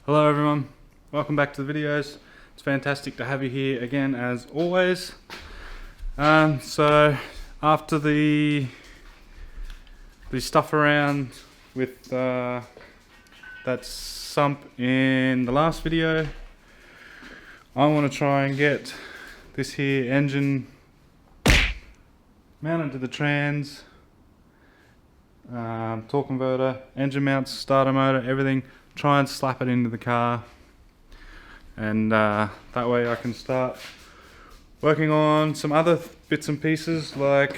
Hello everyone, welcome back to the videos. It's fantastic to have you here again as always. So after the stuff around with that sump in the last video, I want to try and get this here engine mounted to the trans, torque converter, engine mounts, starter motor, everything. Try and slap it into the car, and that way I can start working on some other bits and pieces like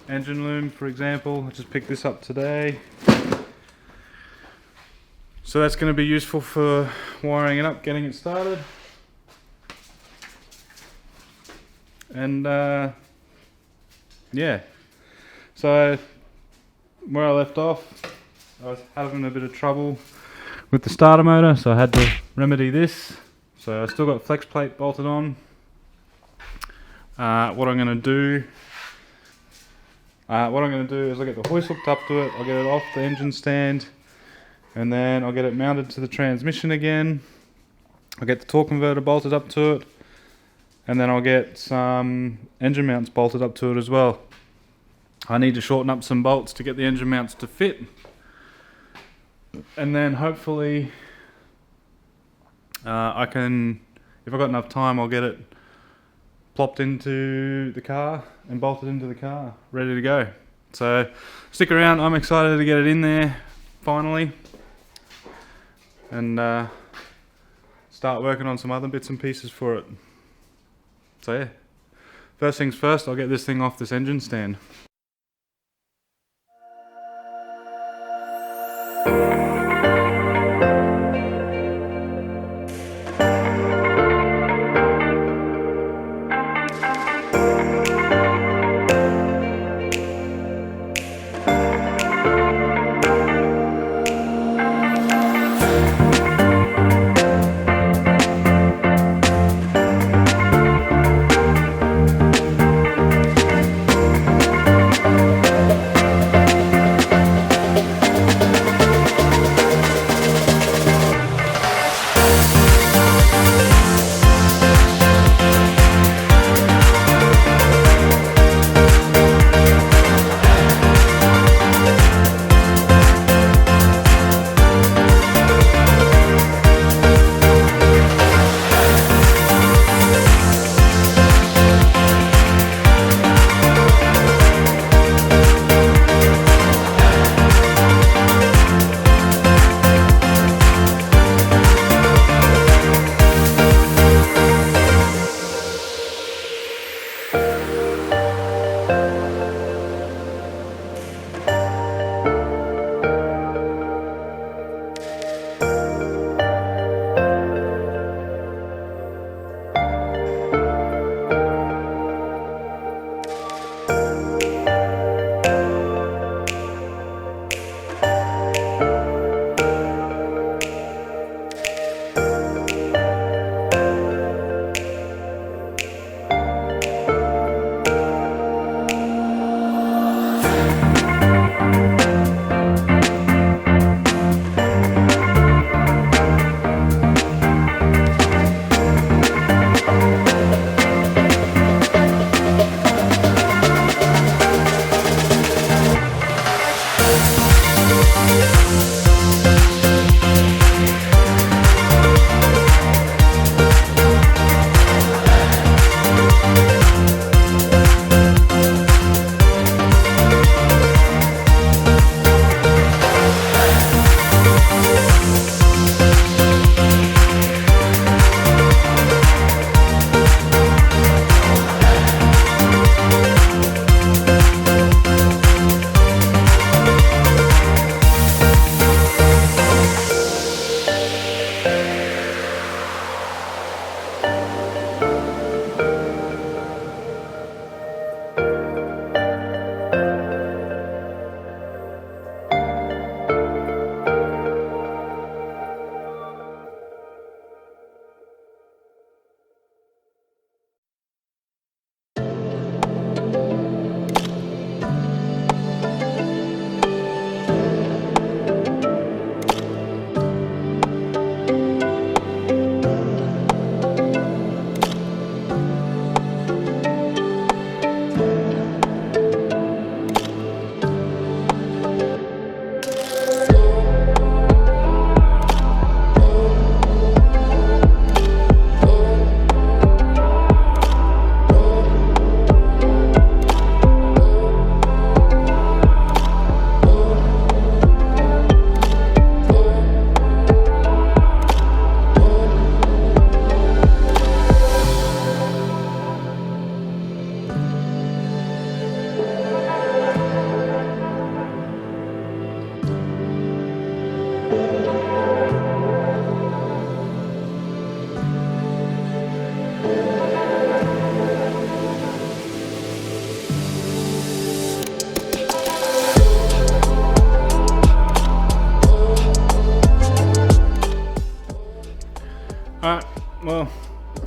engine loom, for example. I just picked this up today, so that's going to be useful for wiring it up, getting it started. And yeah, so where I left off, I was having a bit of trouble with the starter motor, so I had to remedy this. So I still got flex plate bolted on. What I'm going to do is I'll get the hoist hooked up to it, I'll get it off the engine stand, and then I'll get it mounted to the transmission again. I'll get the torque converter bolted up to it, and then I'll get some engine mounts bolted up to it as well. I need to shorten up some bolts to get the engine mounts to fit, and then hopefully I can, if I've got enough time, I'll get it plopped into the car and bolted into the car, ready to go. So stick around, I'm excited to get it in there finally, and start working on some other bits and pieces for it. So yeah, first things first, I'll get this thing off this engine stand.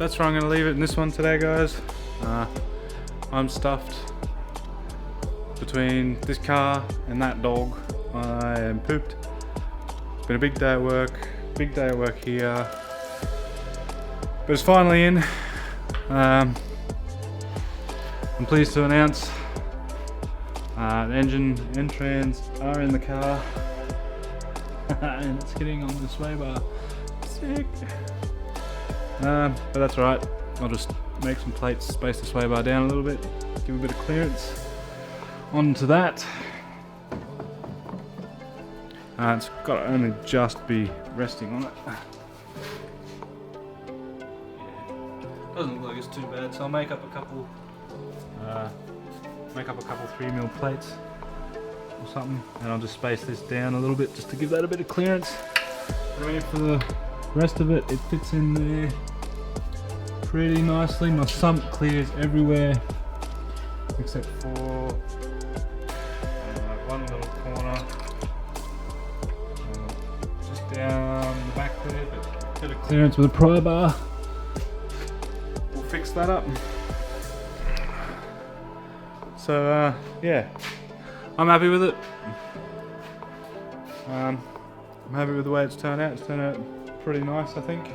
that's where I'm going to leave it in this one today, guys. I'm stuffed between this car and that dog. I am pooped. It's been a big day at work, here, but it's finally in. I'm pleased to announce the engine and trans are in the car, and it's hitting on the sway bar. Sick. But that's alright. I'll just make some plates, space the sway bar down a little bit, give a bit of clearance onto that. It's got to only just be resting on it. Yeah. Doesn't look like it's too bad, so I'll make up a couple 3mm plates or something, and I'll just space this down a little bit just to give that a bit of clearance. And for the rest of it, it fits in there pretty nicely. My sump clears everywhere except for one little corner, just down the back there, but a bit of clearance with a pry bar. We'll fix that up. So yeah, I'm happy with it. I'm happy with the way it's turned out. It's turned out pretty nice, I think.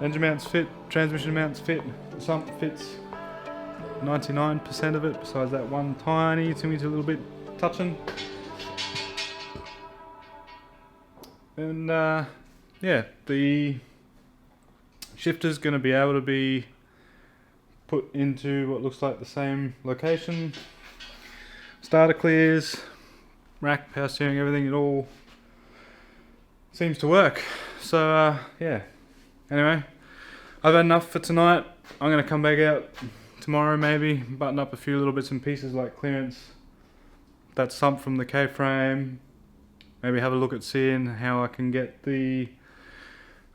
Engine mounts fit, transmission mounts fit, the sump fits 99% of it, besides that one tiny little bit touching. And yeah, the shifter's going to be able to be put into what looks like the same location. Starter clears, rack, power steering, everything, it all seems to work. So yeah, anyway, I've had enough for tonight. I'm going to come back out tomorrow, maybe button up a few little bits and pieces like clearance that sump from the K-frame, maybe have a look at seeing how I can get the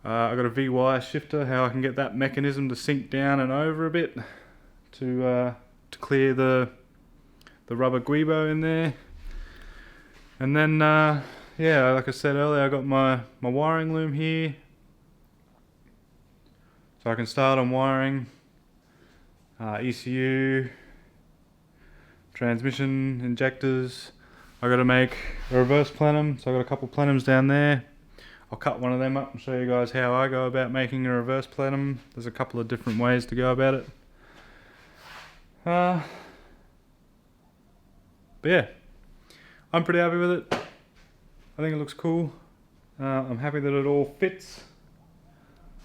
I got a VY shifter, how I can get that mechanism to sink down and over a bit to clear the rubber guibo in there. And then yeah, like I said earlier, I got my wiring loom here, so I can start on wiring ECU, transmission, injectors. I got to make a reverse plenum, so I got a couple plenums down there. I'll cut one of them up and show you guys how I go about making a reverse plenum. There's a couple of different ways to go about it. But yeah, I'm pretty happy with it. I think it looks cool. I'm happy that it all fits.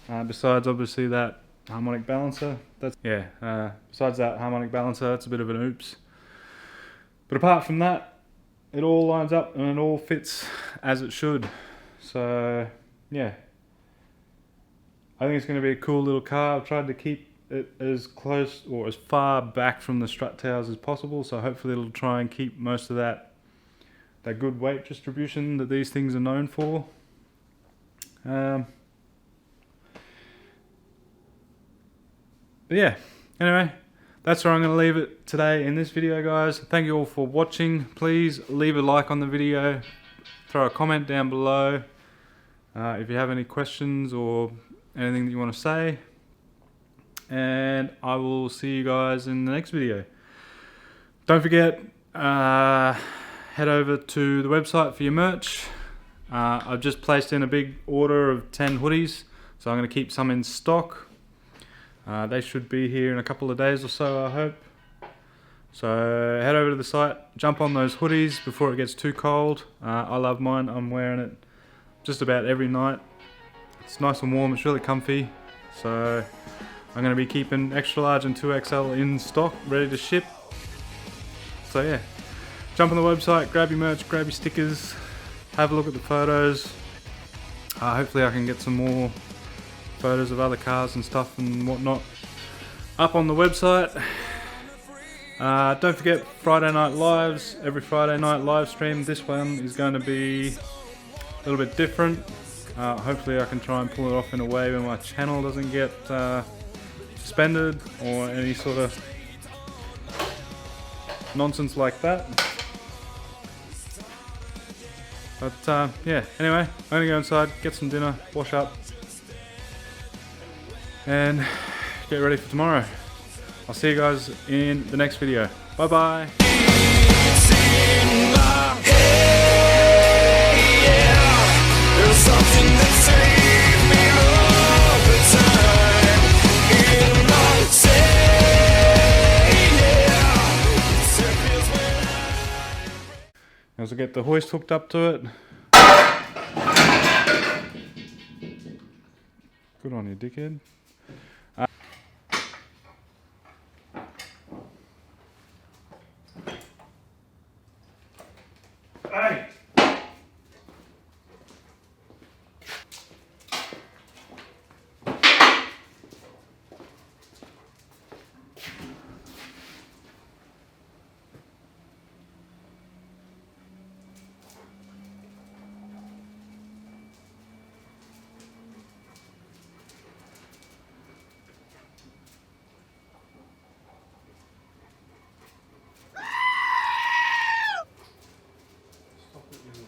Besides obviously that harmonic balancer. Besides that harmonic balancer, that's a bit of an oops. But apart from that, it all lines up and it all fits as it should. So yeah, I think it's going to be a cool little car. I've tried to keep it as close or as far back from the strut towers as possible, so hopefully it'll try and keep most of that good weight distribution that these things are known for. But yeah, anyway, that's where I'm going to leave it today in this video, guys. Thank you all for watching. Please leave a like on the video, throw a comment down below if you have any questions or anything that you want to say, and I will see you guys in the next video. Don't forget, head over to the website for your merch. I've just placed in a big order of 10 hoodies, so I'm going to keep some in stock. They should be here in a couple of days or so, I hope. So head over to the site, jump on those hoodies before it gets too cold. I love mine. I'm wearing it just about every night. It's nice and warm, it's really comfy. So I'm going to be keeping extra large and 2XL in stock, ready to ship. So yeah, jump on the website, grab your merch, grab your stickers, have a look at the photos. Hopefully I can get some more photos of other cars and stuff and whatnot up on the website. Don't forget Friday night lives, every Friday night live stream. This one is going to be a little bit different. Hopefully I can try and pull it off in a way where my channel doesn't get suspended or any sort of nonsense like that. But yeah, anyway, I'm going to go inside, get some dinner, wash up, and get ready for tomorrow. I'll see you guys in the next video. Bye bye. As I get the hoist hooked up to it. Good on you, dickhead.